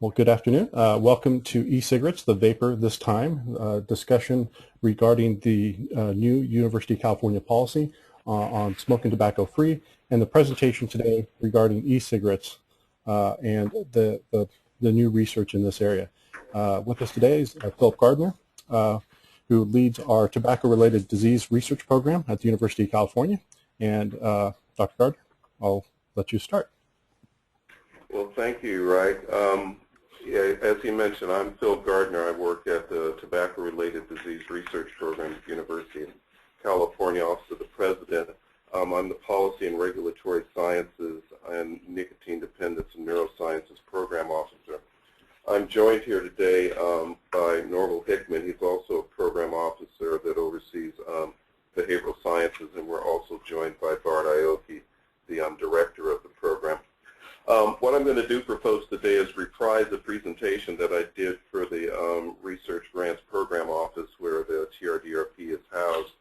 Well, good afternoon. Welcome to e-cigarettes, the vapor this time, discussion regarding the new University of California policy on smoking tobacco free, and the presentation today regarding e-cigarettes and the new research in this area. With us today is Philip Gardner, who leads our tobacco-related disease research program at the University of California. And Dr. Gardner, I'll let you start. Well, thank you, Wright. Yeah, as you mentioned, I'm Phil Gardner. I work at the Tobacco-Related Disease Research Program at the University of California, Office of the President. I'm the Policy and Regulatory Sciences and Nicotine Dependence and Neurosciences Program Officer. I'm joined here today by Norval Hickman. He's also a Program Officer that oversees behavioral sciences, and we're also joined by Bart Aoki, the Director of the program. What I'm going to do for folks today is reprise a presentation that I did for the Research Grants Program Office where the TRDRP is housed,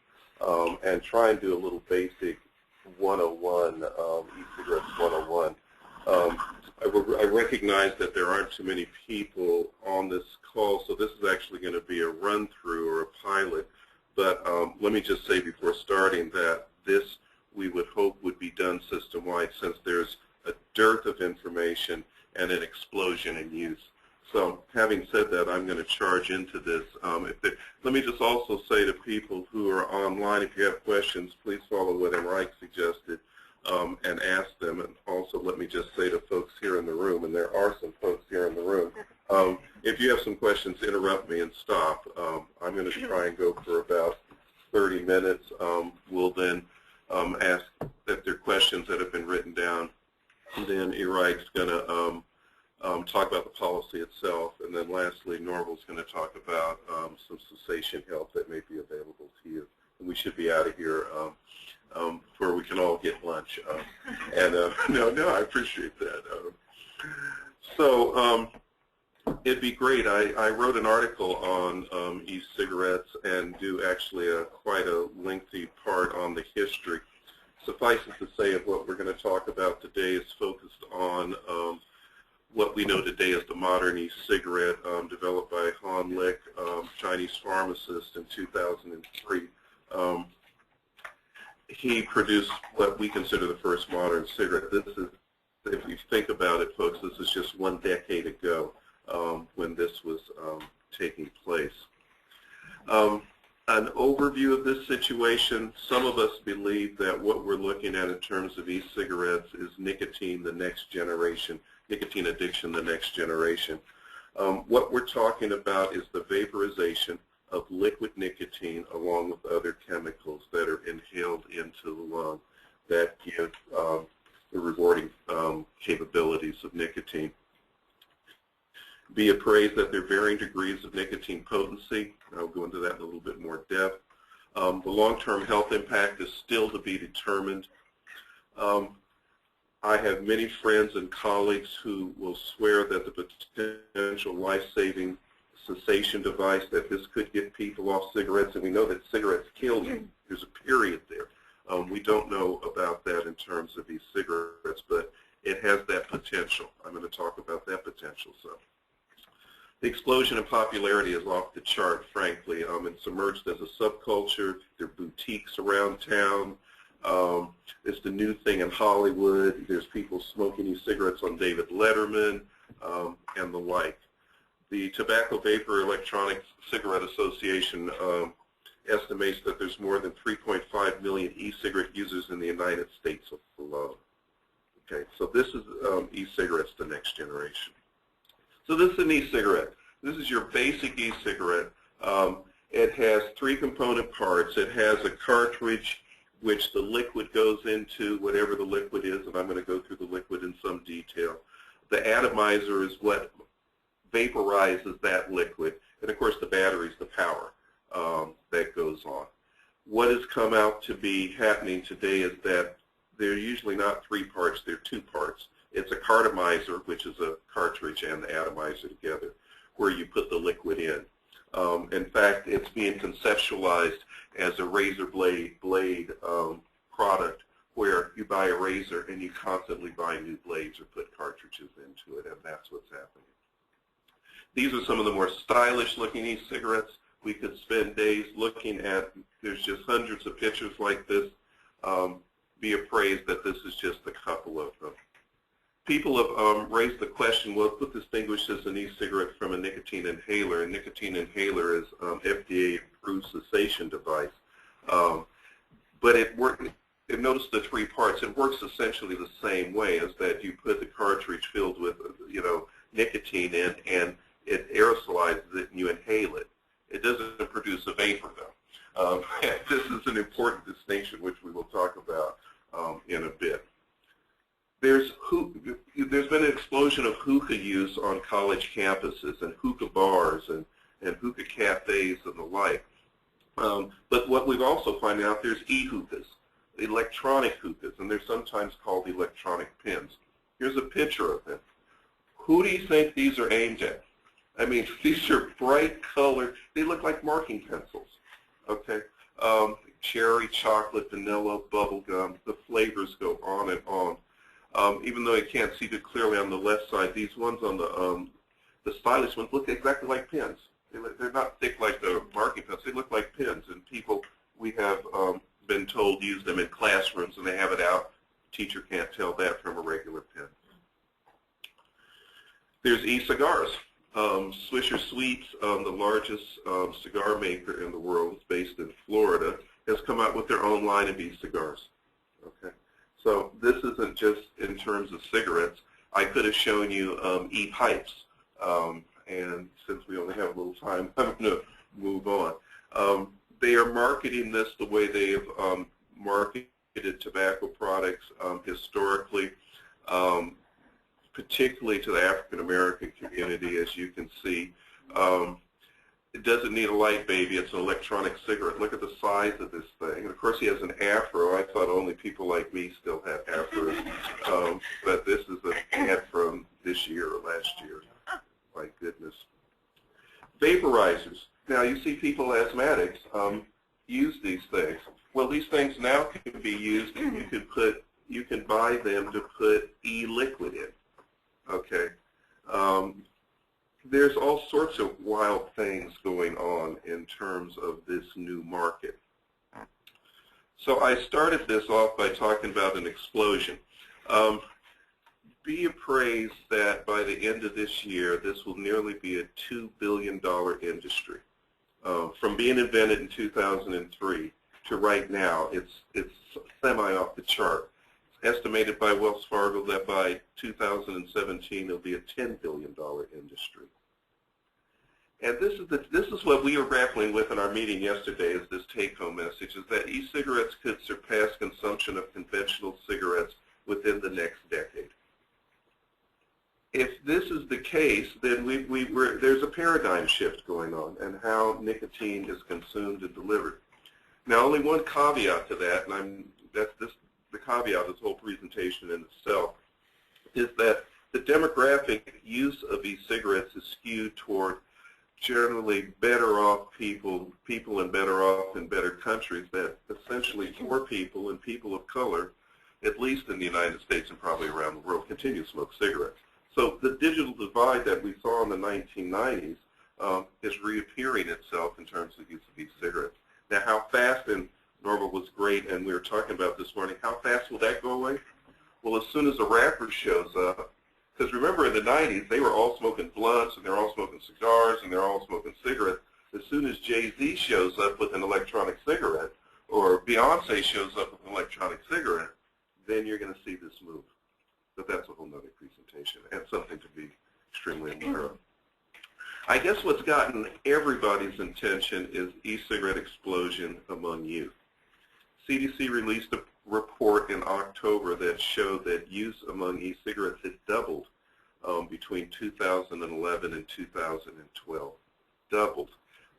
and try and do a little basic 101, e-cigarettes 101. I recognize that there aren't too many people on this call, so this is actually going to be a run-through or a pilot, but let me just say before starting that this, we would hope, would be done system-wide since there's a dearth of information and an explosion in use. So having said that, I'm going to charge into this. Let me just also say to people who are online, if you have questions, please follow what Enrique suggested and ask them. And also let me just say to folks here in the room, and there are some folks here in the room, if you have some questions, interrupt me and stop. I'm going to try and go for about 30 minutes. We'll then ask if there are questions that have been written down. And then Enrique's going to talk about the policy itself, and then lastly, Norval's going to talk about some cessation help that may be available to you. And we should be out of here before we can all get lunch. No, I appreciate that. So it'd be great. I wrote an article on e-cigarettes and do actually quite a lengthy part on the history. Suffice it to say of what we're going to talk about today is focused on what we know today as the modern e-cigarette, developed by Han Lick, Chinese pharmacist, in 2003. He produced what we consider the first modern cigarette. This is, if you think about it, folks, this is just 1 decade ago when this was taking place. An overview of this situation: some of us believe that what we're looking at in terms of e-cigarettes is nicotine, the next generation, nicotine addiction, the next generation. What we're talking about is the vaporization of liquid nicotine along with other chemicals that are inhaled into the lung that give the rewarding capabilities of nicotine. Be appraised that there are varying degrees of nicotine potency. I'll go into that in a little bit more depth. The long-term health impact is still to be determined. I have many friends and colleagues who will swear that the potential life-saving cessation device, that this could get people off cigarettes, and we know that cigarettes kill you. There's a period there. We don't know about that in terms of e-cigarettes, but it has that potential. I'm going to talk about that potential. So the explosion in popularity is off the chart, frankly. It's emerged as a subculture. There are boutiques around town. It's the new thing in Hollywood. There's people smoking e-cigarettes on David Letterman and the like. The Tobacco Vapor Electronic Cigarette Association estimates that there's more than 3.5 million e-cigarette users in the United States alone. Okay, so this is e-cigarettes, the next generation. So this is an e-cigarette. This is your basic e-cigarette. It has 3 component parts. It has a cartridge which the liquid goes into, whatever the liquid is, and I'm going to go through the liquid in some detail. The atomizer is what vaporizes that liquid, and of course the battery is the power that goes on. What has come out to be happening today is that they're usually not 3 parts, they're 2 parts. It's a cartomizer, which is a cartridge and the atomizer together, where you put the liquid in. In fact, it's being conceptualized as a razor blade product where you buy a razor and you constantly buy new blades or put cartridges into it, and that's what's happening. These are some of the more stylish looking e-cigarettes. We could spend days looking at, there's just hundreds of pictures like this. Be appraised that this is just a couple of them. People have raised the question, well, what distinguishes an e-cigarette from a nicotine inhaler? A nicotine inhaler is FDA-approved cessation device. But notice the three parts. It works essentially the same way, as that you put the cartridge filled with, nicotine in, and it aerosolizes it, and you inhale it. It doesn't produce a vapor, though. This is an important distinction, which we will talk about in a bit. There's been an explosion of hookah use on college campuses and hookah bars and hookah cafes and the like. But what we've also found out, there's e-hookahs, electronic hookahs, and they're sometimes called electronic pens. Here's a picture of them. Who do you think these are aimed at? I mean, these are bright colored. They look like marking pencils, okay? Cherry, chocolate, vanilla, bubble gum. The flavors go on and on. Even though you can't see it clearly on the left side, these ones on the stylish ones look exactly like pens. They're not thick like the marking pens. They look like pens, and people, we have been told, use them in classrooms, and they have it out. Teacher can't tell that from a regular pen. There's e-cigars. Swisher Sweets, the largest cigar maker in the world, is based in Florida, has come out with their own line of e-cigars. Okay, so this isn't just in terms of cigarettes. I could have shown you e-pipes, and since we only have a little time, I'm going to move on. They are marketing this the way they have marketed tobacco products historically, particularly to the African American community, as you can see. It doesn't need a light, baby. It's an electronic cigarette. Look at the size of this thing. And of course, he has an afro. I thought only people like me still had afros. But this is an ad from this year or last year. My goodness. Vaporizers. Now, you see people, asthmatics, use these things. Well, these things now can be used, and you can buy them to put e-liquid in. Okay. There's all sorts of wild things going on in terms of this new market. So I started this off by talking about an explosion. Be appraised that by the end of this year, this will nearly be a $2 billion industry. From being invented in 2003 to right now, it's semi off the chart. It's estimated by Wells Fargo that by 2017 it'll be a $10 billion industry. And this is what we were grappling with in our meeting yesterday, is this take-home message, is that e-cigarettes could surpass consumption of conventional cigarettes within the next decade. If this is the case, then there's a paradigm shift going on in how nicotine is consumed and delivered. Now, only one caveat to that, and the caveat of this whole presentation in itself, is that the demographic use of e-cigarettes is skewed toward generally better off people in better off and better countries, that essentially poor people and people of color, at least in the United States and probably around the world, continue to smoke cigarettes. So the digital divide that we saw in the 1990s is reappearing itself in terms of use of e-cigarettes. Now, how fast, and Norma was great, and we were talking about this morning, how fast will that go away? Well, as soon as a rapper shows up, because remember in the 90s, they were all smoking blunts, and they're all smoking cigars, and they're all smoking cigarettes. As soon as Jay-Z shows up with an electronic cigarette, or Beyonce shows up with an electronic cigarette, then you're going to see this move. But that's a whole nother presentation, and something to be extremely aware of. I guess what's gotten everybody's attention is e-cigarette explosion among youth. CDC released a report in October that showed that use among e-cigarettes had doubled between 2011 and 2012. Doubled.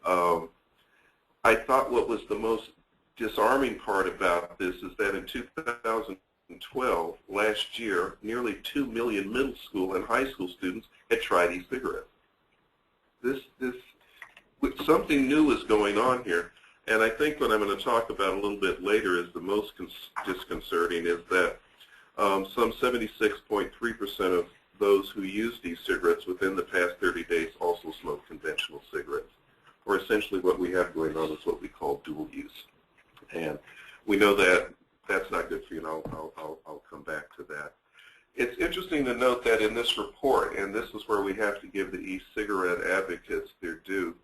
I thought what was the most disarming part about this is that in 2012, last year, nearly 2 million middle school and high school students had tried e-cigarettes. Something new is going on here. And I think what I'm going to talk about a little bit later is the most disconcerting, is that some 76.3% of those who used e-cigarettes within the past 30 days also smoked conventional cigarettes. Or essentially what we have going on is what we call dual use. And we know that that's not good for you, and I'll come back to that. It's interesting to note that in this report, and this is where we have to give the e-cigarette advocates their due,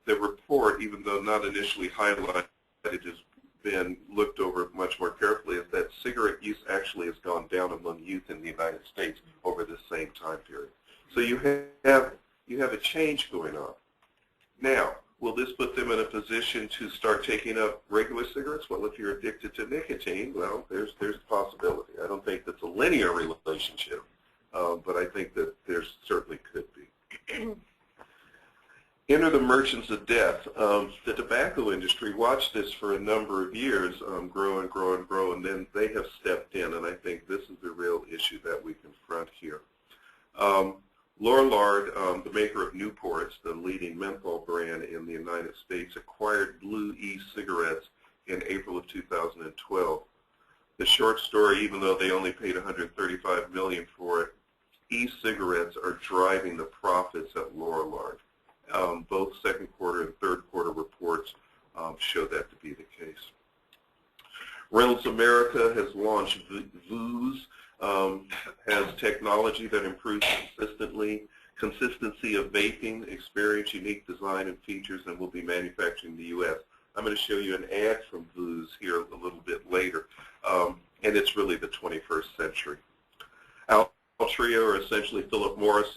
the report, even though not initially highlighted, has been looked over much more carefully, is that cigarette use actually has gone down among youth in the United States over the same time period. So you have a change going on. Now, will this put them in a position to start taking up regular cigarettes? Well, if you're addicted to nicotine, well, there's a possibility. I don't think that's a linear relationship, but I think that there certainly could be. Enter the merchants of death. The tobacco industry watched this for a number of years, grow and grow and grow, and then they have stepped in, and I think this is the real issue that we confront here. Lorillard, the maker of Newports, the leading menthol brand in the United States, acquired Blue e-cigarettes in April of 2012. The short story, even though they only paid $135 million for it, e-cigarettes are driving the profits at Lorillard. Both second quarter and third quarter reports show that to be the case. Reynolds America has launched VOOS, has technology that improves consistency of vaping, experience, unique design and features, and will be manufactured in the U.S. I'm going to show you an ad from VOOS here a little bit later, and it's really the 21st century. Altria, or essentially Philip Morris,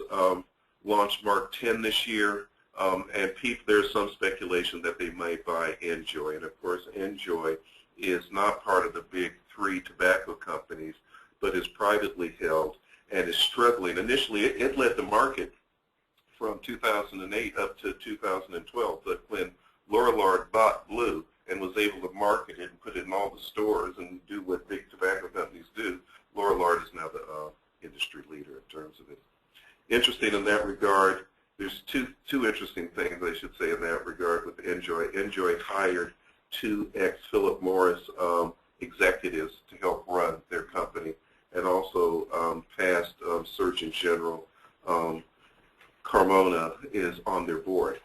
launched Mark 10 this year, and there's some speculation that they might buy Enjoy, and of course Enjoy is not part of the big three tobacco companies, but is privately held and is struggling. Initially, it led the market from 2008 up to 2012, but when Lorillard bought Blue and was able to market it and put it in all the stores and do what big tobacco companies do, Lorillard is now the industry leader in terms of it. Interesting in that regard, there's two interesting things I should say in that regard with Enjoy. Enjoy hired two ex-Philip Morris executives to help run their company, and also past Surgeon General Carmona is on their board.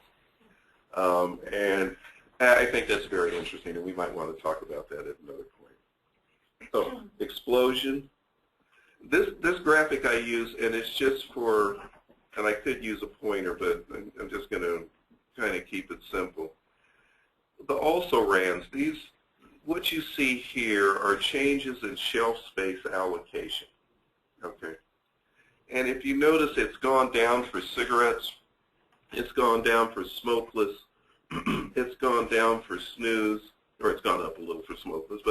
And I think that's very interesting, and we might want to talk about that at another point. So, explosion. This graphic I use, and it's just for, and I could use a pointer, but I'm just going to kind of keep it simple. The also-rans, what you see here are changes in shelf space allocation, okay? And if you notice, it's gone down for cigarettes, it's gone down for smokeless, it's gone down for snus, or it's gone up a little for smokeless,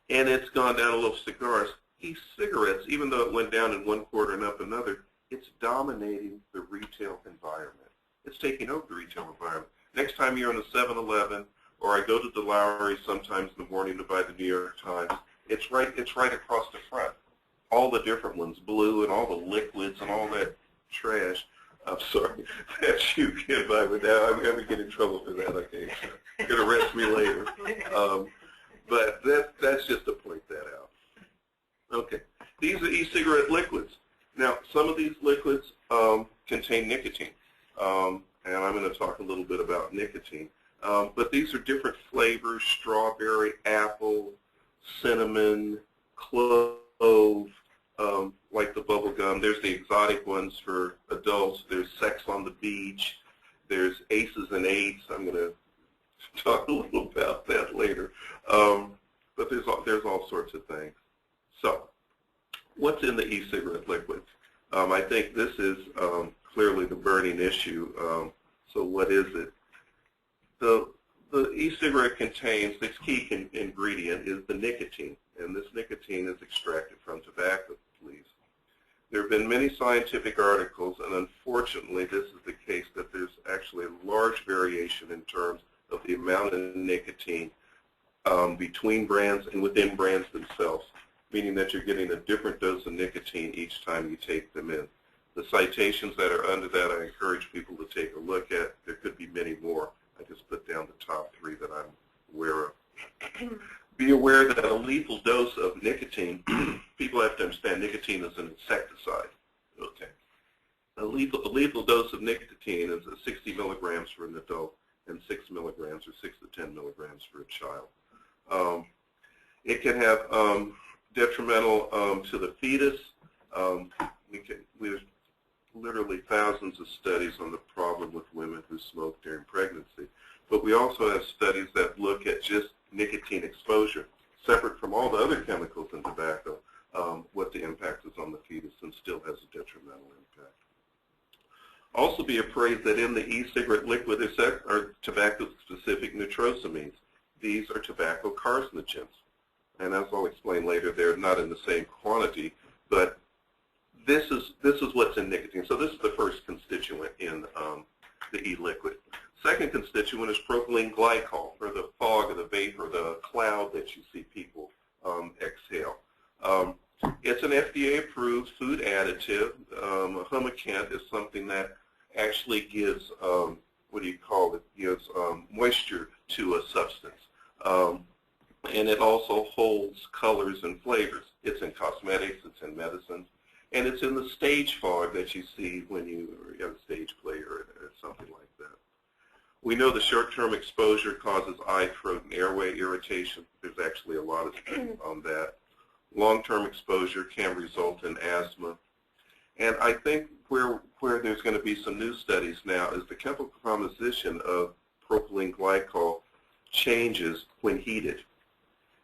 and it's gone down a little for cigars. E-cigarettes, even though it went down in one quarter and up another, it's dominating the retail environment. It's taking over the retail environment. Next time you're in a 7-Eleven, or I go to the Lowry sometimes in the morning to buy the New York Times, it's right across the front. All the different ones, Blue and all the liquids and all that trash. I'm sorry, that you can buy, but now I'm going to get in trouble for that. Okay, you're going to arrest me later. But that's just to point that out. Okay, these are e-cigarette liquids. Now, some of these liquids contain nicotine, and I'm going to talk a little bit about nicotine. But these are different flavors: strawberry, apple, cinnamon, clove, like the bubble gum. There's the exotic ones for adults. There's Sex on the Beach. There's Aces and Eights. I'm going to talk a little about that later. But there's all sorts of things. So, what's in the e-cigarette liquids? I think this is clearly the burning issue. So what is it? The e-cigarette contains, this key ingredient is the nicotine, and this nicotine is extracted from tobacco leaves. There have been many scientific articles, and unfortunately this is the case, that there's actually a large variation in terms of the amount of nicotine between brands and within brands themselves, meaning that you're getting a different dose of nicotine each time you take them in. The citations that are under that, I encourage people to take a look at. There could be many more. I just put down the top 3 that I'm aware of. Be aware that a lethal dose of nicotine, people have to understand nicotine is an insecticide. Okay. A lethal dose of nicotine is 60 milligrams for an adult and 6 milligrams or 6 to 10 milligrams for a child. It can have detrimental to the fetus. There's literally thousands of studies on the problem with women who smoke during pregnancy. But we also have studies that look at just nicotine exposure, separate from all the other chemicals in tobacco, what the impact is on the fetus, and still has a detrimental impact. Also be appraised that in the e-cigarette liquid are tobacco-specific nitrosamines. These are tobacco carcinogens. And as I'll explain later, they're not in the same quantity, but this is what's in nicotine. So this is the first constituent in the e-liquid. Second constituent is propylene glycol, or the fog or the vapor, the cloud that you see people exhale. It's an FDA-approved food additive. Humectant is something that actually gives, gives moisture to a substance. And it also holds colors and flavors. It's in cosmetics, it's in medicines, and it's in the stage fog that you see when you have a stage play or something like that. We know the short-term exposure causes eye, throat, and airway irritation. There's actually a lot of studies on that. Long-term exposure can result in asthma. And I think where there's going to be some new studies now is the chemical composition of propylene glycol changes when heated.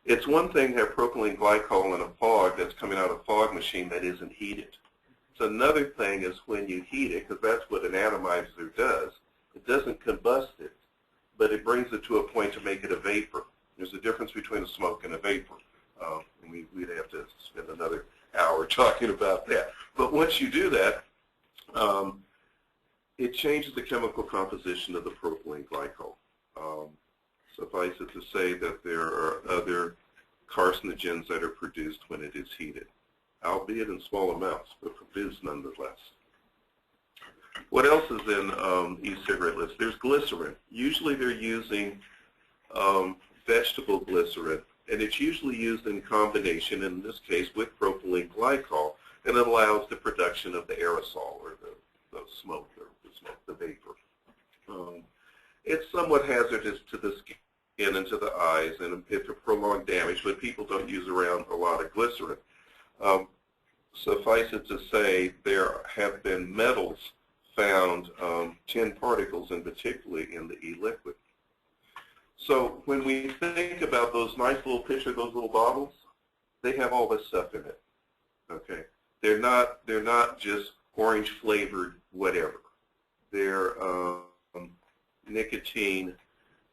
It's one thing to have propylene glycol in a fog that's coming out of a fog machine that isn't heated. It's another thing is when you heat it, because that's what an atomizer does. It doesn't combust it, but it brings it to a point to make it a vapor. There's a difference between a smoke and a vapor. And we'd have to spend another hour talking about that. But once you do that, it changes the chemical composition of the propylene glycol. Suffice it to say that there are other carcinogens that are produced when it is heated, albeit in small amounts, but produced nonetheless. What else is in e-cigarette lists? There's glycerin. Usually they're using vegetable glycerin, and it's usually used in combination, in this case, with propylene glycol, and it allows the production of the aerosol, or the smoke, or the vapor. It's somewhat hazardous to the skin and to the eyes, and it's a prolonged damage, but people don't use around a lot of glycerin. Suffice it to say, there have been metals found, tin particles in particularly, in the e-liquid. So when we think about those nice little pictures, those little bottles, they have all this stuff in it. Okay, they're not just orange flavored whatever. They're nicotine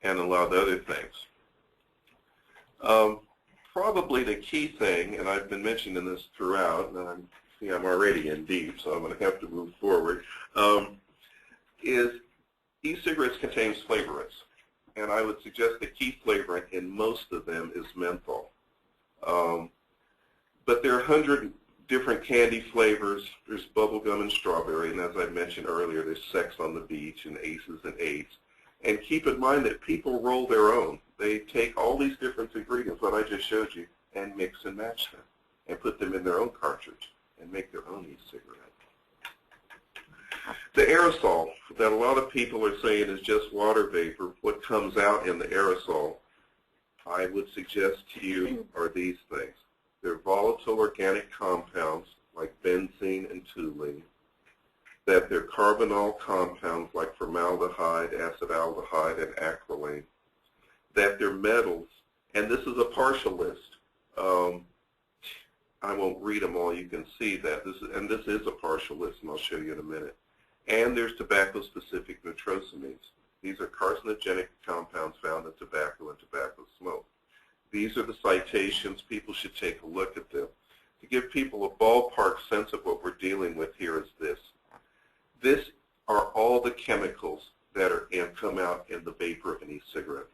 and a lot of other things. Probably the key thing, and I've been mentioning this throughout, and I'm already in deep, so I'm going to have to move forward, is e-cigarettes contains flavorants. And I would suggest the key flavorant in most of them is menthol. But there are 100 different candy flavors. There's bubblegum and strawberry, and as I mentioned earlier, there's sex on the beach and aces and eights. And keep in mind that people roll their own. They take all these different ingredients, what I just showed you, and mix and match them, and put them in their own cartridge, and make their own e-cigarette. The aerosol that a lot of people are saying is just water vapor, what comes out in the aerosol, I would suggest to you are these things. They're volatile organic compounds like benzene and toluene, that they're carbonyl compounds like formaldehyde, acetaldehyde, and acrolein, that they're metals, and this is a partial list. I won't read them all, you can see that. This is a partial list, and I'll show you in a minute. And there's tobacco-specific nitrosamines. These are carcinogenic compounds found in tobacco and tobacco smoke. These are the citations. People should take a look at them. To give people a ballpark sense of what we're dealing with here is this. This are all the chemicals that are come out in the vapor of an e-cigarette.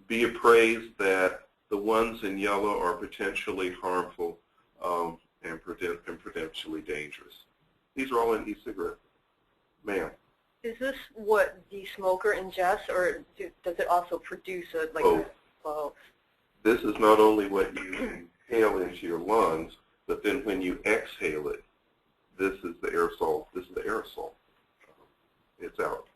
Be appraised that the ones in yellow are potentially harmful and potentially dangerous. These are all in e-cigarette. Ma'am. Is this what the smoker ingests, or does it also produce both? This is not only what you inhale into your lungs, but then when you exhale it, this is the aerosol. This is the aerosol. It's out.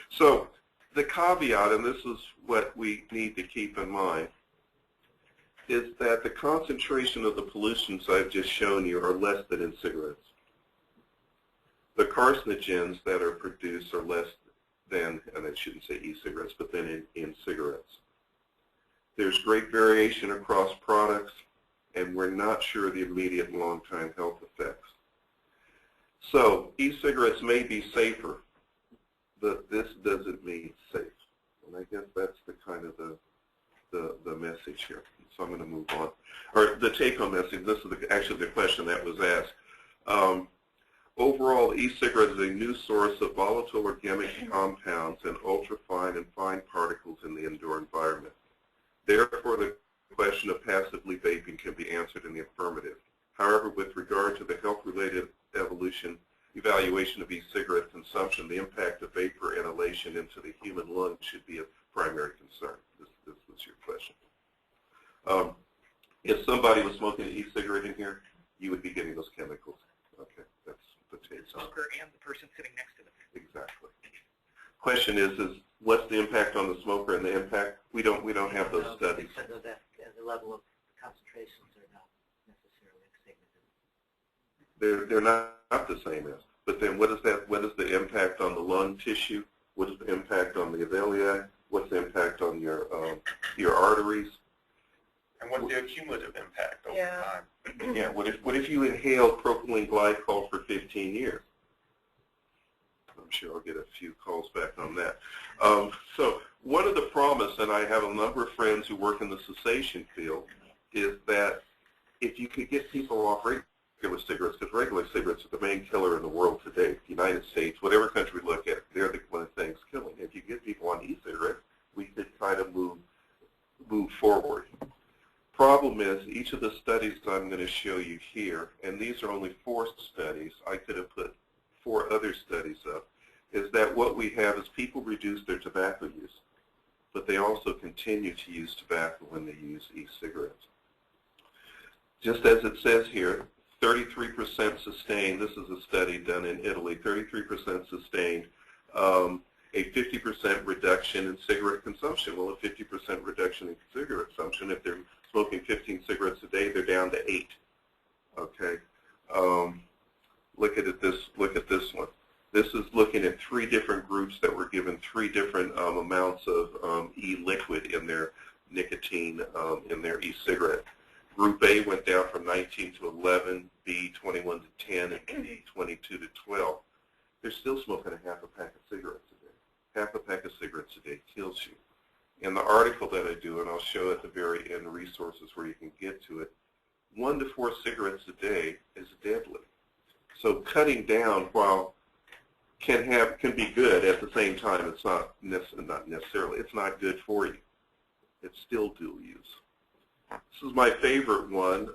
So the caveat, and this is what we need to keep in mind, is that the concentration of the pollutants I've just shown you are less than in cigarettes. The carcinogens that are produced are less than, and I shouldn't say e-cigarettes, but then in cigarettes. There's great variation across products, and we're not sure of the immediate and long-term health effects. So e-cigarettes may be safer, but this doesn't mean safe. And I guess that's the kind of the message here. So I'm going to move on. Or the take-home message, this is actually the question that was asked. Overall, e-cigarettes is a new source of volatile organic compounds and ultrafine and fine particles in the indoor environment. Therefore, the question of passively vaping can be answered in the affirmative. However, with regard to the health-related evaluation of e-cigarette consumption, the impact of vapor inhalation into the human lung should be a primary concern. This was your question. If somebody was smoking an e-cigarette in here, you would be getting those chemicals. Okay, that's the take. The smoker and the person sitting next to them. Exactly. Question is what's the impact on the smoker and the impact? We don't have those studies. The level of concentrations are not necessarily significant. They're not the same as. But then what is the impact on the lung tissue? What is the impact on the iliac? What's the impact on your arteries? And what's the cumulative impact over time? Yeah. What if you inhale propylene glycol for 15 years? I'm sure I'll get a few calls back on that. So one of the promise, and I have a number of friends who work in the cessation field, is that if you could get people off regular cigarettes, because regular cigarettes are the main killer in the world today, the United States, whatever country we look at, they're the one of the things killing. If you get people on e-cigarettes, we could kind of move forward. Problem is, each of the studies I'm going to show you here, and these are only 4 studies, I could have put 4 other studies up, is that what we have is people reduce their tobacco use, but they also continue to use tobacco when they use e-cigarettes. Just as it says here, 33% sustained, this is a study done in Italy, 33% sustained a 50% reduction in cigarette consumption. Well, a 50% reduction in cigarette consumption, if they're smoking 15 cigarettes a day, they're down to 8. Okay. Look at this one. This is looking at 3 different groups that were given 3 different amounts of e-liquid in their nicotine in their e-cigarette. Group A went down from 19 to 11, B 21 to 10, and D 22 to 12. They're still smoking a half a pack of cigarettes a day. Half a pack of cigarettes a day kills you. In the article that I do, and I'll show at the very end resources where you can get to it, 1 to 4 cigarettes a day is deadly. So cutting down, while can be good, at the same time it's not necessarily, it's not good for you. It's still dual use. This is my favorite one.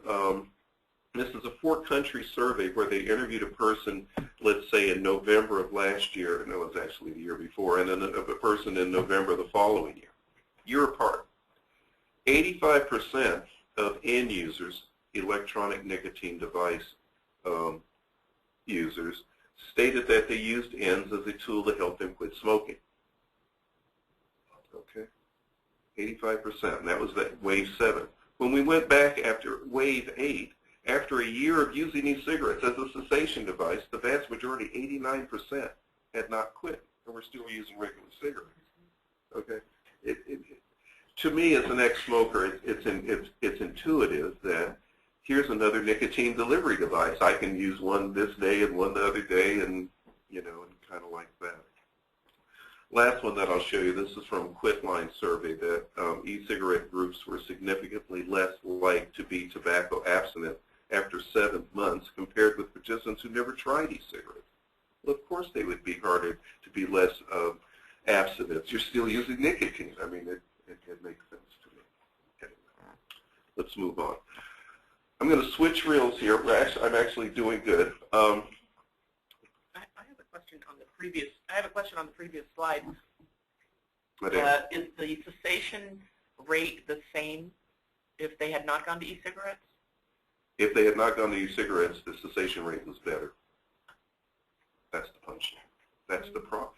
This is a 4-country survey where they interviewed a person, let's say in November of last year, no, it was actually the year before, and then a person in November the following year apart. 85% of end users, electronic nicotine device users, stated that they used ENDS as a tool to help them quit smoking. Okay, 85%, and that was that wave 7. When we went back after wave 8, after a year of using e-cigarettes as a cessation device, the vast majority, 89%, had not quit and were still using regular cigarettes. Okay, to me as an ex-smoker, it's intuitive that here's another nicotine delivery device. I can use one this day and one the other day, and and kind of like that. Last one that I'll show you, this is from a Quitline survey that e-cigarette groups were significantly less likely to be tobacco abstinent after 7 months compared with participants who never tried e-cigarettes. Well, of course they would be harder to be less abstinent. You're still using nicotine. I mean, it makes sense to me. Okay. Let's move on. I'm going to switch reels here. I'm actually doing good. I have a question on the previous. I have a question on the previous slide. Is the cessation rate the same if they had not gone to e-cigarettes? If they had not gone to e-cigarettes, the cessation rate was better. That's the punchline. That's the problem.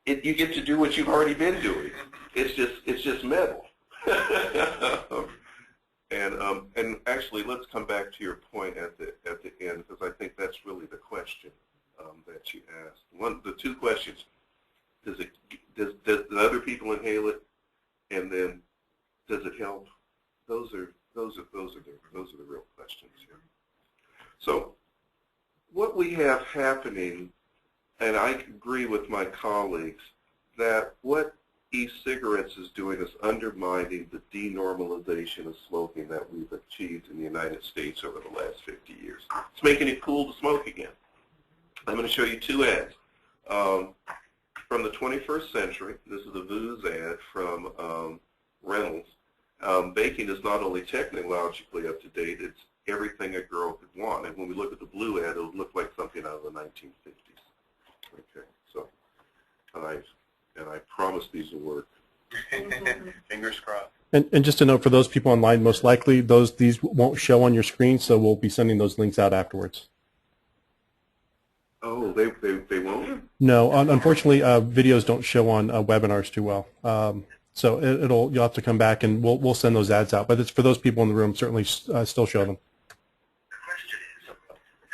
You get to do what you've already been doing. It's just metal. And actually, let's come back to your point at the end, because I think that's really the question that you asked. The two questions: does the other people inhale it, and then does it help? Those are the real questions here. So, what we have happening, and I agree with my colleagues, that what e-cigarettes is doing is undermining the denormalization of smoking that we've achieved in the United States over the last 50 years. It's making it cool to smoke again. I'm going to show you two ads. From the 21st century, this is a Vooz ad from Reynolds. Baking is not only technologically up to date, it's everything a girl could want. And when we look at the blue ad, it'll look like something out of the 1950s. Okay, so, and I promise these will work. Fingers crossed. And just a note for those people online, most likely these won't show on your screen, so we'll be sending those links out afterwards. Oh, they won't? No, unfortunately, videos don't show on webinars too well. So you'll have to come back, and we'll send those ads out. But it's for those people in the room. Certainly, still show them. The question is,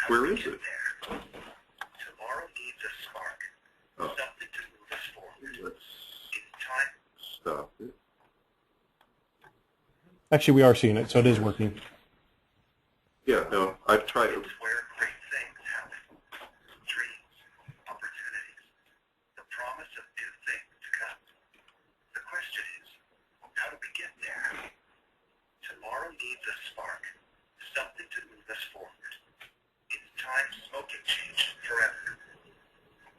where is it? Tomorrow needs a spark. Oh. Something to move us forward. Let's It's time. stop it. Actually, we are seeing it, so it is working. Yeah, no, I've tried it. It's where great things happen. Dreams, opportunities, the promise of new things to come. The question is, how do we get there? Tomorrow needs a spark. Something to move us forward. It's time smoking changed forever.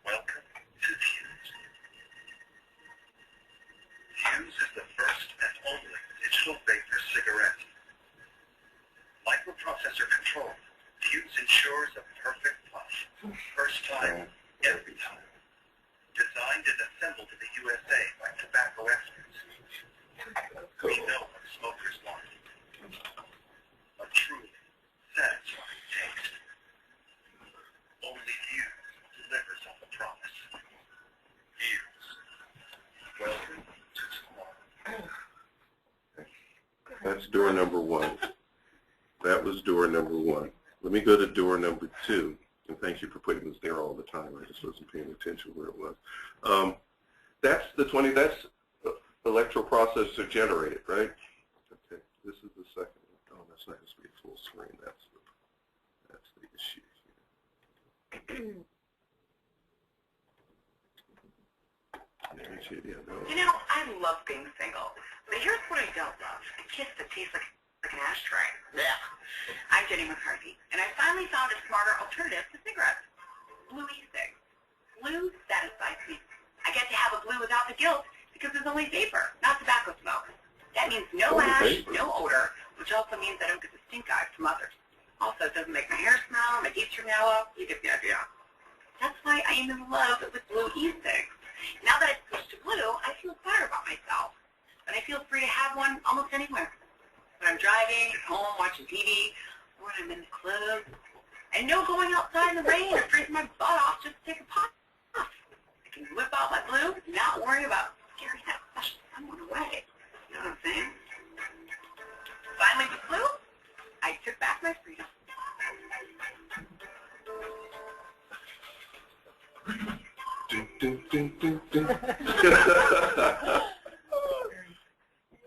Welcome to Fuse. Fuse is the first and only digital vapor cigarette. Microprocessor control, Fuse ensures a perfect puff. First time, every time. Designed and assembled in the USA by tobacco experts. We know what smokers want. A truly satisfying taste. Only Fuse delivers on the promise. Fuse. Welcome to tomorrow. That's door number one. That was door number one. Let me go to door number two. And thank you for putting this there all the time. I just wasn't paying attention where it was. That's electroprocessor generated, right? Okay, this is the second one. Oh, that's not supposed to be full screen. That's the issue here. You know, I love being single, but here's what I don't love. A kiss that tastes like an ashtray. Blech. I'm Jenny McCarthy, and I finally found a smarter alternative to cigarettes. Blue e-cigs. Blue satisfies me. I get to have a blue without the guilt because there's only vapor, not tobacco smoke. That means no ash, no odor, which also means I don't get the stink eye from others. Also, it doesn't make my hair smell, my teeth turn yellow. You get the idea. That's why I am in love with blue e-cigs. Now that I've switched to blue, I feel better about myself. And I feel free to have one almost anywhere. When I'm driving, at home, watching TV, or when I'm in the club. And no going outside in the rain or freezing my butt off just to take a puff. I can whip out my blue, not worry about scaring that special someone away. You know what I'm saying? Finally with blue, I took back my freedom.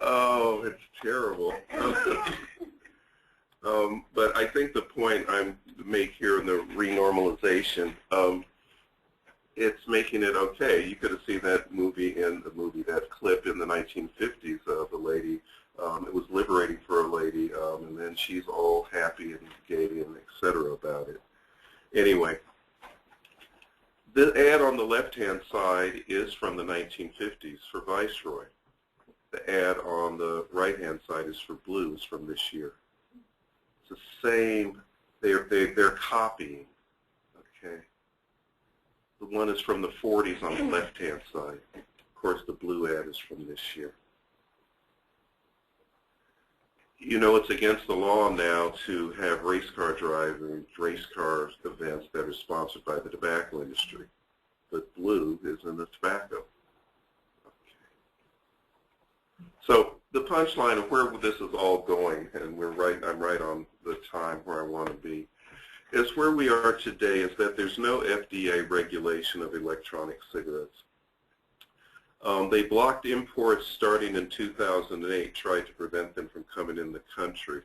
Oh, it's terrible. But I think the point I'm make here in the renormalization, it's making it okay. You could have seen that that clip in the 1950s of a lady. It was liberating for a lady, and then she's all happy and gay and et cetera about it. Anyway, the ad on the left-hand side is from the 1950s for Viceroy. The ad on the right-hand side is for Blues from this year. It's the same. They're copying. Okay. The one is from the 40s on the left-hand side. Of course, the blue ad is from this year. you know, it's against the law now to have race car driving, race car events that are sponsored by the tobacco industry. But blue is in the tobacco. So the punchline of where this is all going, and I'm right on the time where I want to be, is where we are today is that there's no FDA regulation of electronic cigarettes. They blocked imports starting in 2008, tried to prevent them from coming in the country.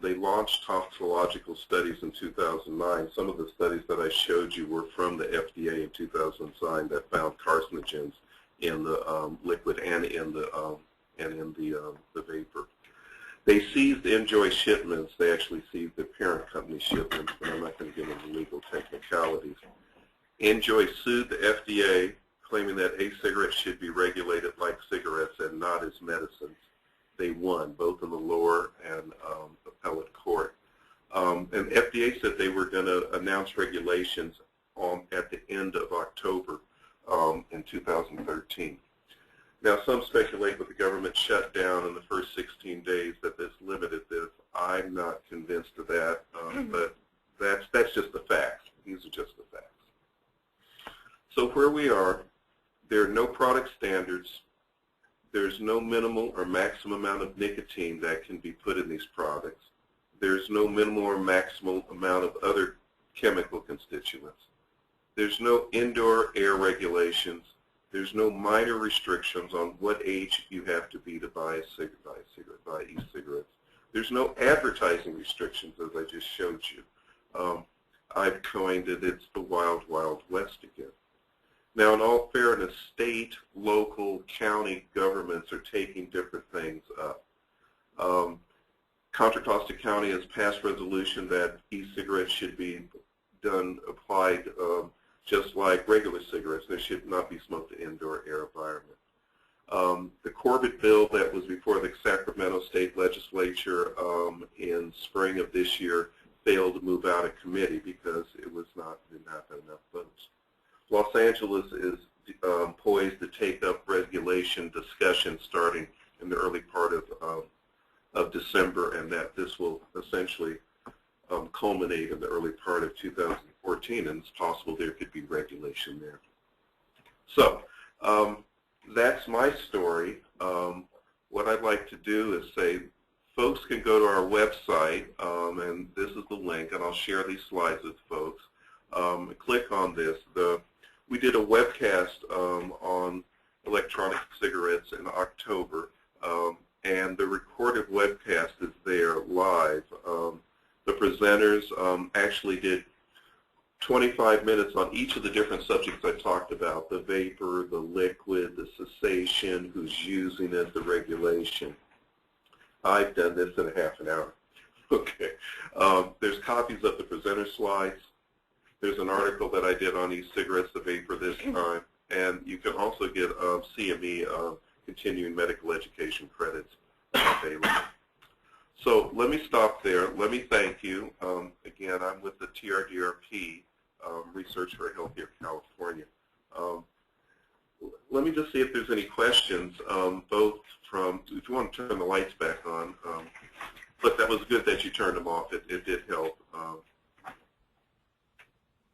They launched toxicological studies in 2009. Some of the studies that I showed you were from the FDA in 2009 that found carcinogens in the liquid and in the vapor. They seized Enjoy shipments. They actually seized the parent company shipments, but I'm not going to get into legal technicalities. Enjoy sued the FDA, claiming that e-cigarettes should be regulated like cigarettes and not as medicines. They won, both in the lower and appellate court. And FDA said they were going to announce regulations at the end of October in 2013. Now, some speculate with the government shutdown in the first 16 days that this limited this. I'm not convinced of that, but that's just the facts. These are just the facts. So where we are, there are no product standards. There's no minimal or maximum amount of nicotine that can be put in these products. There's no minimal or maximal amount of other chemical constituents. There's no indoor air regulations. There's no minor restrictions on what age you have to be to buy e-cigarettes. There's no advertising restrictions, as I just showed you. I've coined it, it's the wild, wild west again. Now, in all fairness, state, local, county governments are taking different things up. Contra Costa County has passed resolution that e-cigarettes should be applied just like regular cigarettes. They should not be smoked in indoor air environment. The Corbett bill that was before the Sacramento State Legislature in spring of this year failed to move out of committee because it was did not have enough votes. Los Angeles is poised to take up regulation discussion starting in the early part of December, and that this will essentially culminate in the early part of 2014, and it's possible there could be regulation there. So that's my story. What I'd like to do is say folks can go to our website, and this is the link, and I'll share these slides with folks. Click on this. We did a webcast on electronic cigarettes in October, and the recorded webcast is there live. The presenters actually did 25 minutes on each of the different subjects I talked about, the vapor, the liquid, the cessation, who's using it, the regulation. I've done this in a half an hour. Okay. There's copies of the presenter slides. There's an article that I did on e-cigarettes, the vapor this time, and you can also get CME continuing medical education credits available. So let me stop there. Let me thank you. Again, I'm with the TRDRP, Research for Healthier California. Let me just see if there's any questions, both from, if you want to turn the lights back on, but that was good that you turned them off. It did help.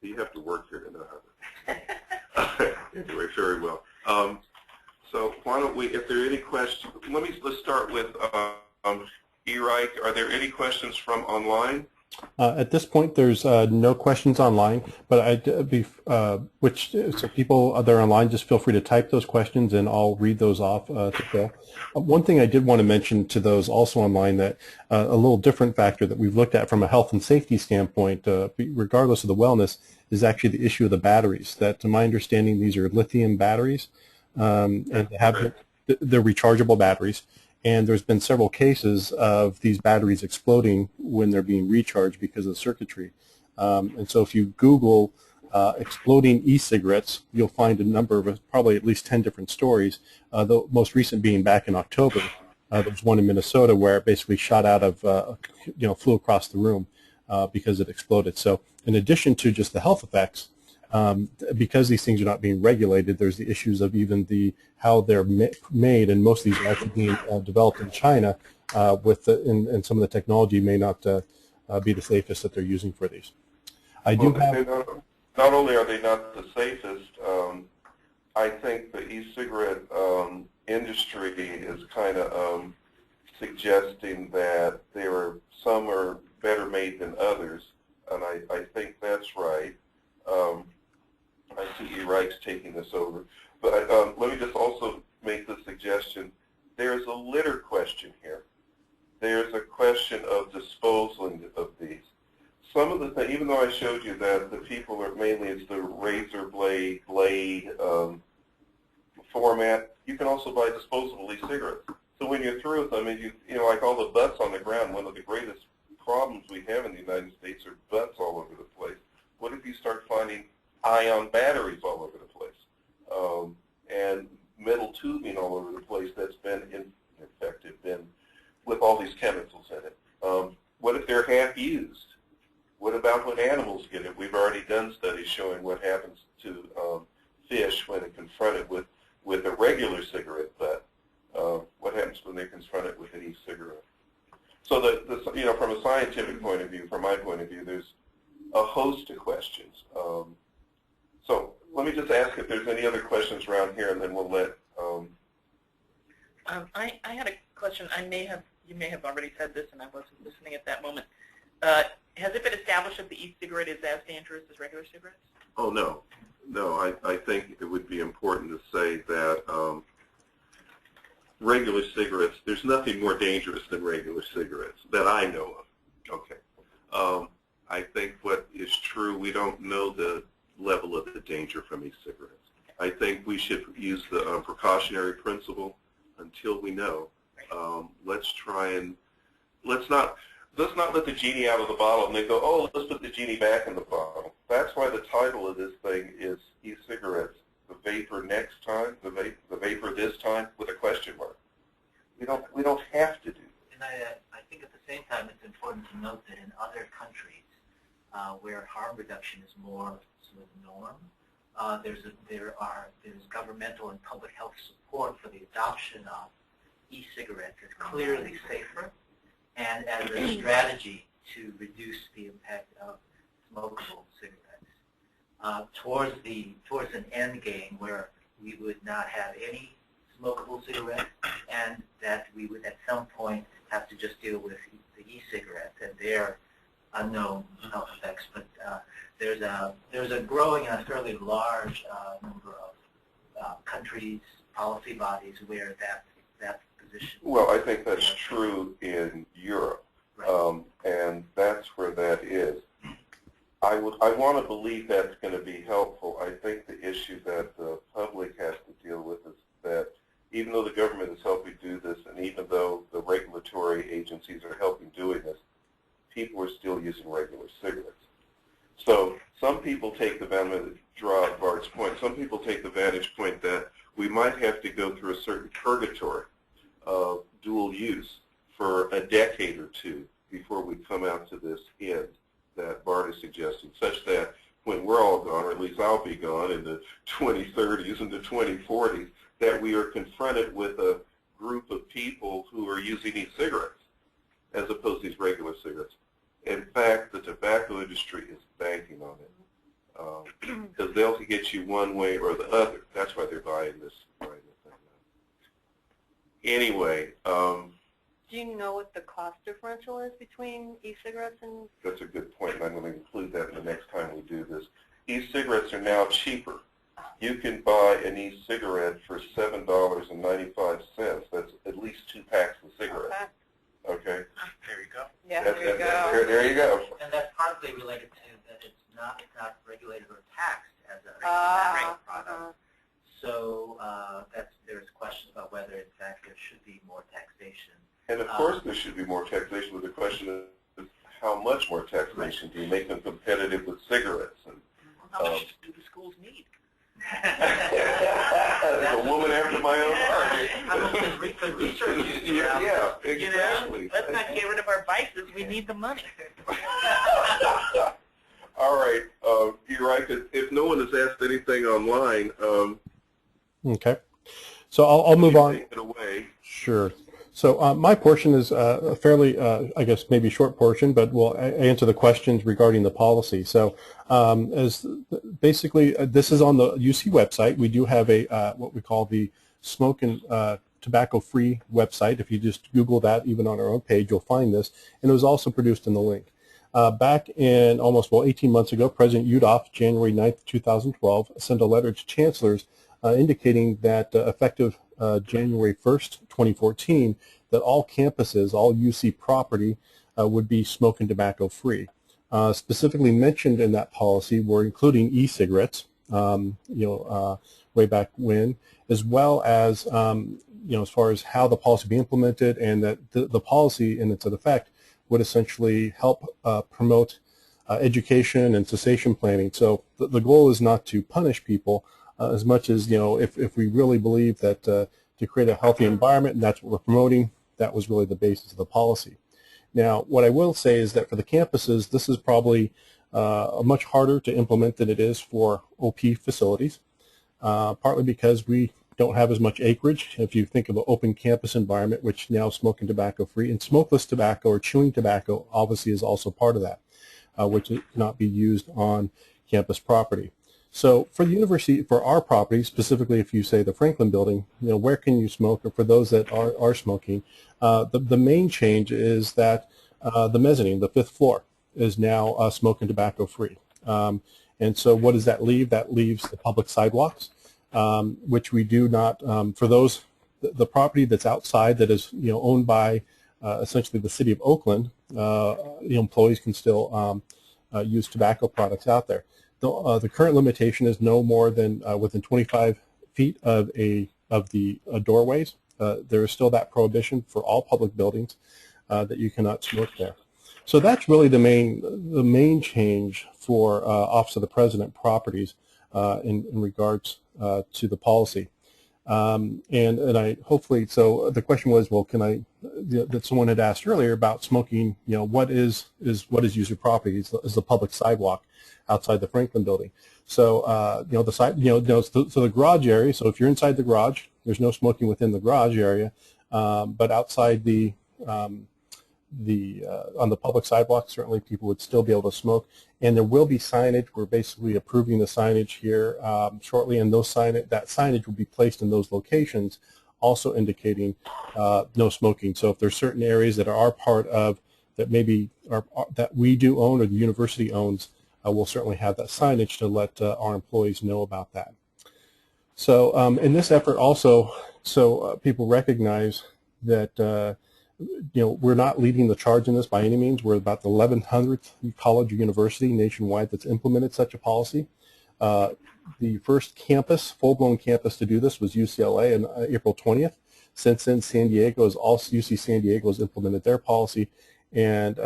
You have to work here to know how to. Anyway, very well. So why don't we, if there are any questions, let's start with Erike. Are there any questions from online? At this point, there's no questions online, but so people that are online, just feel free to type those questions, and I'll read those off to Phil. One thing I did want to mention to those also online, that a little different factor that we've looked at from a health and safety standpoint, regardless of the wellness, is actually the issue of the batteries. That, to my understanding, these are lithium batteries, and they're rechargeable batteries. And there's been several cases of these batteries exploding when they're being recharged because of circuitry. And so if you Google exploding e-cigarettes, you'll find a number of, probably at least 10 different stories, the most recent being back in October. There was one in Minnesota where it basically shot out of, flew across the room because it exploded. So in addition to just the health effects, because these things are not being regulated, there's the issues of even how they're made, and most of these are actually being developed in China, and some of the technology may not be the safest that they're using for these. I do have. Not only are they not the safest, I think the e-cigarette industry is kind of suggesting that some are better made than others, and I think that's right. I see E-Wright's taking this over. But let me just also make the suggestion, there's a litter question here. There's a question of disposing of these. Some of the things, even though I showed you that the people are mainly, it's the razor blade format, you can also buy disposable e-cigarettes. So when you're through with them, and you know, like all the butts on the ground, one of the greatest problems we have in the United States are butts all over the place. What if you start finding ion batteries all over the place, and metal tubing all over the place that's been infected, with all these chemicals in it? What if they're half used? What about when animals get it? We've already done studies showing what happens to fish when they're confronted with a regular cigarette butt. What happens when they're confronted with an e-cigarette? So you know, from a scientific point of view, from my point of view, there's a host of questions. So let me just ask if there's any other questions around here, and then we'll let. I had a question. You may have already said this, and I wasn't listening at that moment. Has it been established that the e-cigarette is as dangerous as regular cigarettes? Oh no, no. I think it would be important to say that regular cigarettes. There's nothing more dangerous than regular cigarettes that I know of. Okay. I think what is true, we don't know the level of the danger from e-cigarettes. I think we should use the precautionary principle until we know. Let's not let the genie out of the bottle and then go, oh, let's put the genie back in the bottle. That's why the title of this thing is e-cigarettes, the vapor next time, the vapor this time, with a question mark. We don't have to do it. And I think at the same time it's important to note that in other countries where harm reduction is more sort of the norm, there's governmental and public health support for the adoption of e-cigarettes as clearly safer and as a strategy to reduce the impact of smokable cigarettes. Towards an end game where we would not have any smokable cigarettes, and that we would at some point have to just deal with the e-cigarettes and their unknown health effects. But there's a growing and a fairly large number of countries, policy bodies where that position. Well, I think that's true in Europe, right. And that's where that is. I want to believe that's going to be helpful. I think the issue that the public has to deal with is that even though the government is helping do this, and even though the regulatory agencies are helping doing this, people are still using regular cigarettes. So some people take the vantage point. Some people take the vantage point that we might have to go through a certain purgatory of dual use for a decade or two before we come out to this end that Bart is suggesting, such that when we're all gone, or at least I'll be gone in the 2030s and the 2040s, that we are confronted with a group of people who are using e-cigarettes as opposed to these regular cigarettes. In fact, the tobacco industry is banking on it because they'll get you one way or the other. That's why they're buying this thing. Anyway. Do you know what the cost differential is between e-cigarettes and? That's a good point, and I'm going to include that in the next time we do this. E-cigarettes are now cheaper. You can buy an e-cigarette for $7.95. That's at least 2 packs of cigarettes. Okay. There you go. Yeah, there you go. There you go. And that's partly related to that it's not regulated or taxed as a product. So there's questions about whether in fact there should be more taxation. And of course there should be more taxation, but the question is how much more taxation do you make them competitive with cigarettes? And, how much do the schools need? There's a woman after my own heart. Yeah, exactly. You know, let's not get rid of our vices. We need the money. All right, you're right. fact, if no one has asked anything online, Okay. So I'll move on. take it away. Sure. So my portion is a fairly, I guess, maybe short portion, but we'll answer the questions regarding the policy. So as basically, this is on the UC website. We do have a what we call the smoke and tobacco-free website. If you just Google that, even on our own page, you'll find this. And it was also produced in the link. Back in almost, 18 months ago, President Udall, January 9th, 2012, sent a letter to chancellors indicating that effective January 1st, 2014, that all campuses, all UC property would be smoke and tobacco free. Specifically mentioned in that policy were including e-cigarettes, way back when, as well as, as far as how the policy be implemented, and that the policy in its effect would essentially help promote education and cessation planning. So the goal is not to punish people as much as, if we really believe that to create a healthy environment, and that's what we're promoting, that was really the basis of the policy. Now, what I will say is that for the campuses, this is probably much harder to implement than it is for OP facilities, partly because we don't have as much acreage. If you think of an open campus environment, which now is smoke and tobacco free, and smokeless tobacco or chewing tobacco obviously is also part of that, which cannot be used on campus property. So for the university, for our property, specifically if you say the Franklin building, where can you smoke? Or for those that are smoking, the main change is that the mezzanine, the 5th floor, is now smoke and tobacco free. And so what does that leave? That leaves the public sidewalks, which we do not, for those, the property that's outside that is owned by essentially the city of Oakland, employees can still use tobacco products out there. The current limitation is no more than within 25 feet of the doorways. There is still that prohibition for all public buildings that you cannot smoke there. So that's really the main change for Office of the President properties in regards to the policy. And I hopefully, so the question was, well, can I, that someone had asked earlier about smoking, what is user property? Is the public sidewalk outside the Franklin building. So, the side, so the garage area, so if you're inside the garage, there's no smoking within the garage area, but outside on the public sidewalk, certainly people would still be able to smoke. And there will be signage. We're basically approving the signage here shortly, and that signage will be placed in those locations, also indicating no smoking. So if there's certain areas that are part of, that maybe that we do own or the university owns, we'll certainly have that signage to let our employees know about that. So in this effort also, so people recognize that we're not leading the charge in this by any means. We're about the 1100th college or university nationwide that's implemented such a policy. The first campus, full-blown campus to do this was UCLA on April 20th. Since then, UC San Diego has implemented their policy. And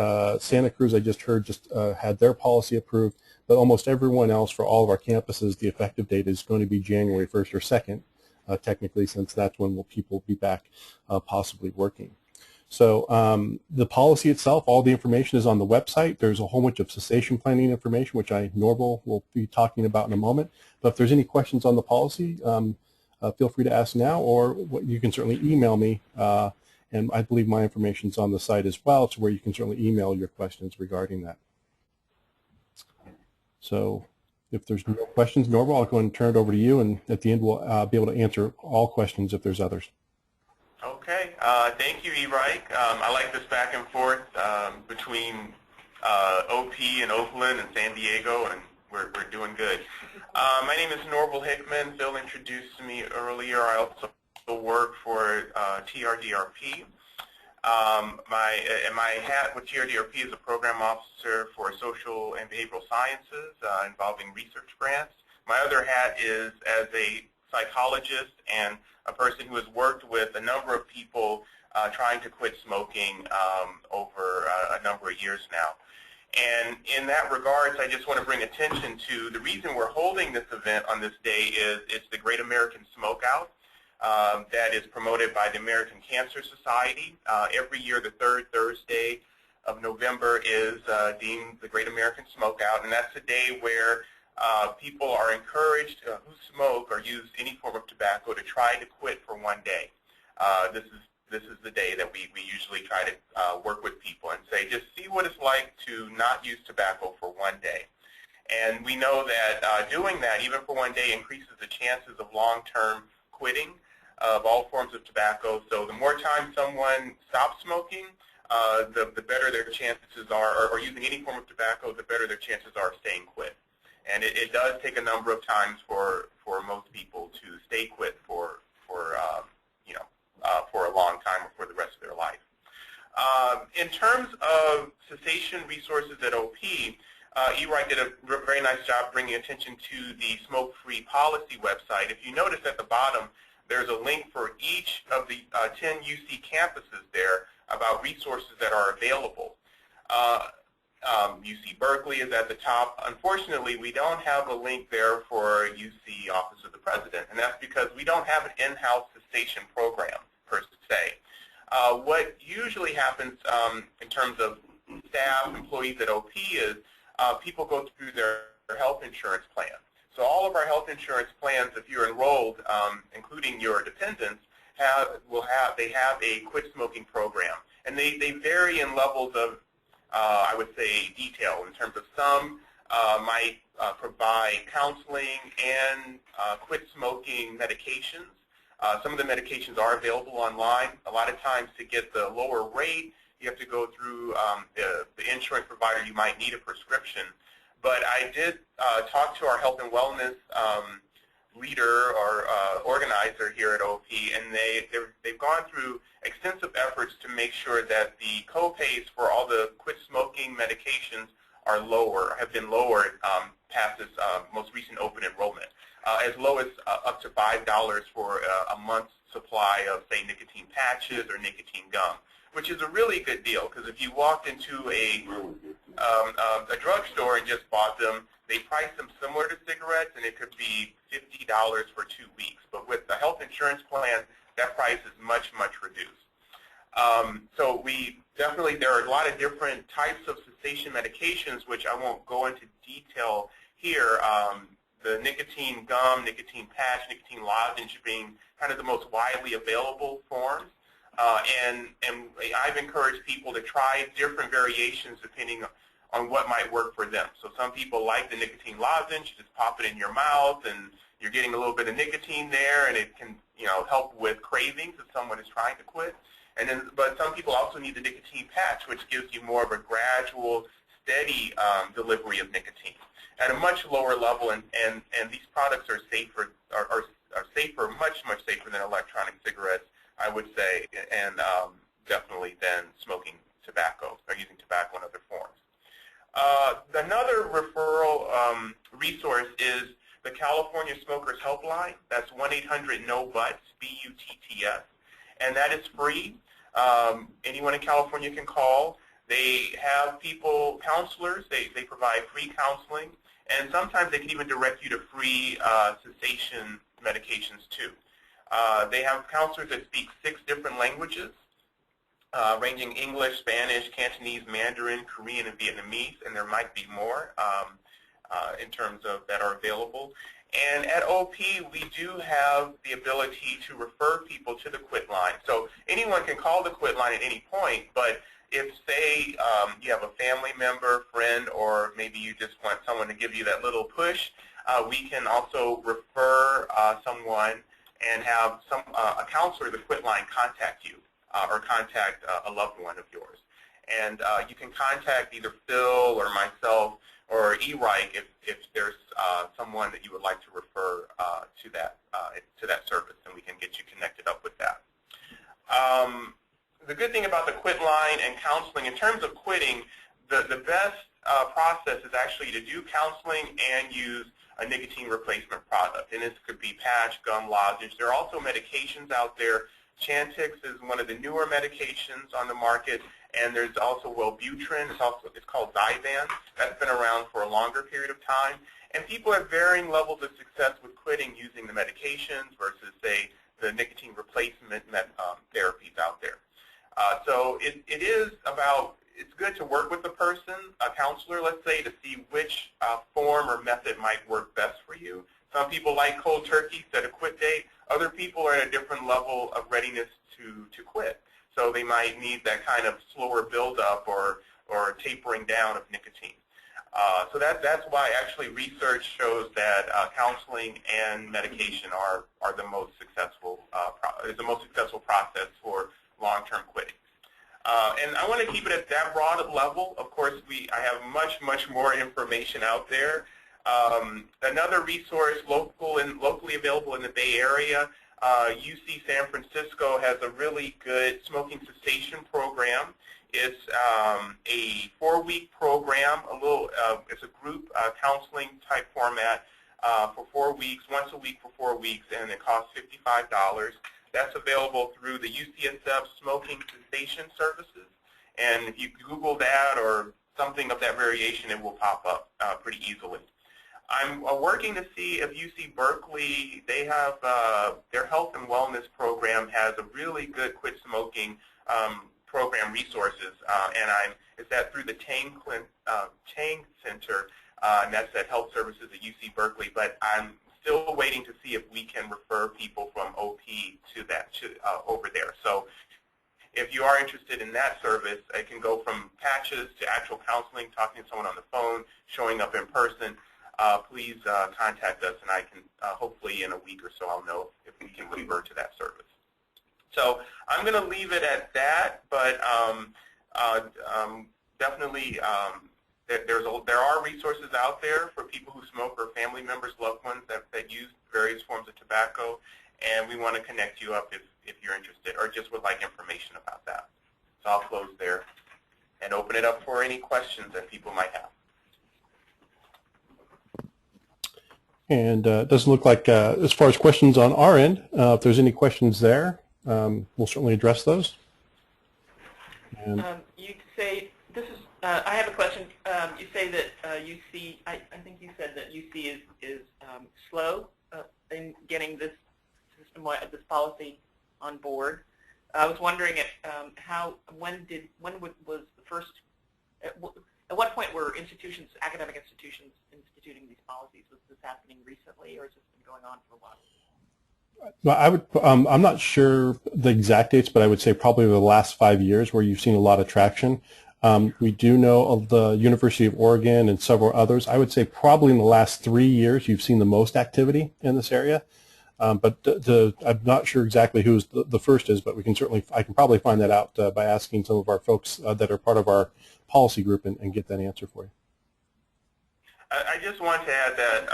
Santa Cruz, I just heard, had their policy approved. But almost everyone else for all of our campuses, the effective date is going to be January 1st or 2nd, technically, since that's when people will be back possibly working. So the policy itself, all the information is on the website. There's a whole bunch of cessation planning information, which Norval will be talking about in a moment. But if there's any questions on the policy, feel free to ask now, or you can certainly email me. And I believe my information is on the site as well, to where you can certainly email your questions regarding that. So if there's no questions, Norval, I'll go and turn it over to you, and at the end we'll be able to answer all questions if there's others. Okay, thank you, E-Reich. I like this back and forth between OP and Oakland and San Diego, and we're doing good. My name is Norval Hickman. Phil introduced me earlier. I also work for TRDRP. My hat with TRDRP is a program officer for social and behavioral sciences involving research grants. My other hat is as a psychologist and a person who has worked with a number of people trying to quit smoking over a number of years now. And in that regards, I just want to bring attention to the reason we're holding this event on this day is it's the Great American Smokeout that is promoted by the American Cancer Society. Every year, the third Thursday of November is deemed the Great American Smokeout, and that's a day where people are encouraged who smoke or use any form of tobacco to try to quit for one day. This is the day that we usually try to work with people and say, just see what it's like to not use tobacco for one day. And we know that doing that, even for one day, increases the chances of long-term quitting of all forms of tobacco. So the more time someone stops smoking, the better their chances are, or using any form of tobacco, the better their chances are of staying quit. And it does take a number of times for most people to stay quit for a long time or for the rest of their life. In terms of cessation resources at OP, ERIGHT did a very nice job bringing attention to the smoke-free policy website. If you notice at the bottom, there's a link for each of the 10 UC campuses there about resources that are available. UC Berkeley is at the top. Unfortunately, we don't have a link there for UC Office of the President, and that's because we don't have an in-house cessation program per se. What usually happens in terms of staff, employees at OP is people go through their health insurance plan. So all of our health insurance plans, if you're enrolled, including your dependents, have a quit smoking program, and they vary in levels of I would say detail. In terms of some might provide counseling and quit smoking medications. Some of the medications are available online. A lot of times to get the lower rate, you have to go through the insurance provider. You might need a prescription. But I did talk to our health and wellness leader or organizer here at OP, and they've gone through extensive efforts to make sure that the co-pays for all the quit smoking medications are have been lowered past this most recent open enrollment, as low as up to $5 for a month's supply of, say, nicotine patches or nicotine gum, which is a really good deal, because if you walked into a drugstore and just bought them, they price them similar to cigarettes, and it could be $50 for 2 weeks. But with the health insurance plan, that price is much, much reduced. So there are a lot of different types of cessation medications, which I won't go into detail here. The nicotine gum, nicotine patch, nicotine lozenge being kind of the most widely available forms. And I've encouraged people to try different variations depending on what might work for them. So some people like the nicotine lozenge, just pop it in your mouth, and you're getting a little bit of nicotine there, and it can help with cravings if someone is trying to quit. But some people also need the nicotine patch, which gives you more of a gradual, steady delivery of nicotine at a much lower level, and these products are safer, are safer, much safer than electronic cigarettes, I would say, and definitely than smoking tobacco or using tobacco in other forms. Another referral resource is the California Smokers Helpline. That's 1-800-NO-BUTTS, B-U-T-T-S, and that is free. Anyone in California can call. They have counselors. They provide free counseling, and sometimes they can even direct you to free cessation medications too. They have counselors that speak 6 different languages, ranging English, Spanish, Cantonese, Mandarin, Korean, and Vietnamese, and there might be more in terms of that are available. And at OP, we do have the ability to refer people to the quit line. So anyone can call the quit line at any point, but if, say, you have a family member, friend, or maybe you just want someone to give you that little push, we can also refer someone and have a counselor of the quit line contact you or contact a loved one of yours. And you can contact either Phil or myself or ERIGHT if there's someone that you would like to refer to that service, and we can get you connected up with that. The good thing about the quit line and counseling, in terms of quitting, the best process is actually to do counseling and use a nicotine replacement product. And this could be patch, gum, lozenge. There are also medications out there. Chantix is one of the newer medications on the market, and there's also Wellbutrin. It's called Zyban. That's been around for a longer period of time. And people have varying levels of success with quitting using the medications versus, say, the nicotine replacement therapies out there. So it is about it's good to work with a person, a counselor, let's say, to see which form or method might work best for you. Some people like cold turkey, set a quit date. Other people are at a different level of readiness to quit. So they might need that kind of slower buildup or tapering down of nicotine. So that's why actually research shows that counseling and medication are the most successful process for long-term quitting. And I want to keep it at that broad level. Of course, I have much more information out there. Another resource locally available in the Bay Area, UC San Francisco has a really good smoking cessation program. It's a 4-week program, it's a group counseling type format for 4 weeks, once a week for 4 weeks, and it costs $55. That's available through the UCSF Smoking Cessation Services. And if you Google that or something of that variation, it will pop up pretty easily. I'm working to see if UC Berkeley, they have their health and wellness program has a really good quit smoking program resources, and it's that through the Chang Center, and that's at Health Services at UC Berkeley. But I'm still waiting to see if we can refer people from OP to that over there. So if you are interested in that service, it can go from patches to actual counseling, talking to someone on the phone, showing up in person. Please contact us, and I can hopefully in a week or so I'll know if we can revert to that service. So I'm going to leave it at that, but definitely there are resources out there for people who smoke or family members, loved ones that use various forms of tobacco, and we want to connect you up if you're interested or just would like information about that. So I'll close there and open it up for any questions that people might have. And it doesn't look like, as far as questions on our end, if there's any questions there, we'll certainly address those. And You say, I have a question. You say that UC, I think you said that UC is slow in getting this system, this policy on board. I was wondering when was the first, at what point were academic institutions instituting these policies? Was this happening recently, or has this been going on for a while? Well, I'm not sure the exact dates, but I would say probably the last 5 years where you've seen a lot of traction. We do know of the University of Oregon and several others. I would say probably in the last 3 years you've seen the most activity in this area. But I'm not sure exactly who the first is, but I can probably find that out by asking some of our folks that are part of our policy group and get that answer for you. I just want to add that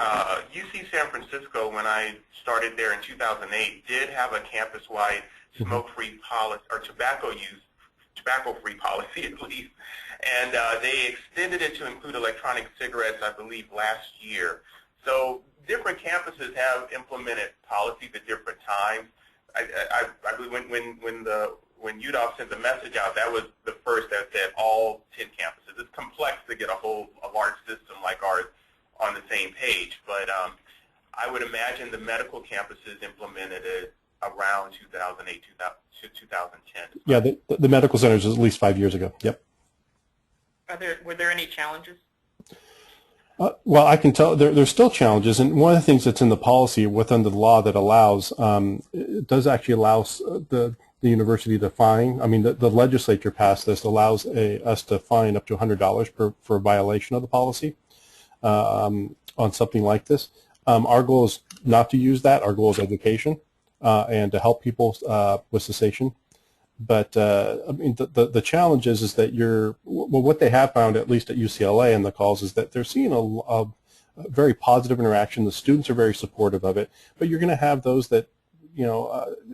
UC San Francisco, when I started there in 2008, did have a campus-wide smoke-free policy, or tobacco-free policy at least, and they extended it to include electronic cigarettes, I believe, last year. So different campuses have implemented policies at different times. I believe when UDOF sent the message out, that was the first that said all 10 campuses. It's complex to get a large system like ours on the same page, but I would imagine the medical campuses implemented it around 2008 to 2010. Yeah, the medical centers was at least 5 years ago. Yep. Were there any challenges? Well, I can tell there's still challenges, and one of the things that's in the policy within the law that allows, it does actually allow the university to fine. I mean, the legislature passed this, allows us to fine up to $100 for a violation of the policy on something like this. Our goal is not to use that. Our goal is education and to help people with cessation. But I mean, the challenge is that what they have found, at least at UCLA in the calls, is that they're seeing a very positive interaction. The students are very supportive of it, but you're going to have those that,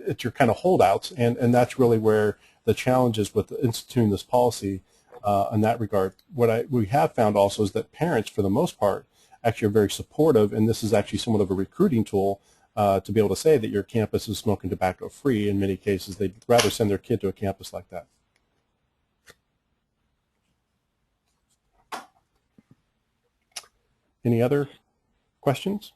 it's your kind of holdouts, and that's really where the challenge is with instituting this policy in that regard. What we have found also is that parents, for the most part, actually are very supportive, and this is actually somewhat of a recruiting tool to be able to say that your campus is smoking tobacco free. In many cases, they'd rather send their kid to a campus like that. Any other questions?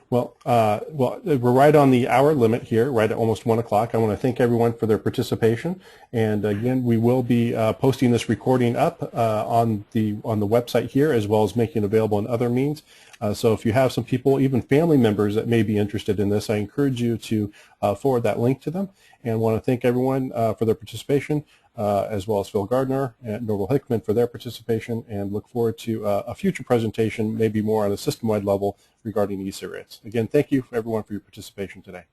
Well, we're right on the hour limit here, right at almost 1 o'clock. I want to thank everyone for their participation. And again, we will be posting this recording up on the website here, as well as making it available in other means. So if you have some people, even family members that may be interested in this, I encourage you to forward that link to them. And want to thank everyone for their participation, as well as Phil Gardner and Norval Hickman for their participation, and look forward to a future presentation, maybe more on a system-wide level regarding e-cigarettes. Again, thank you everyone for your participation today.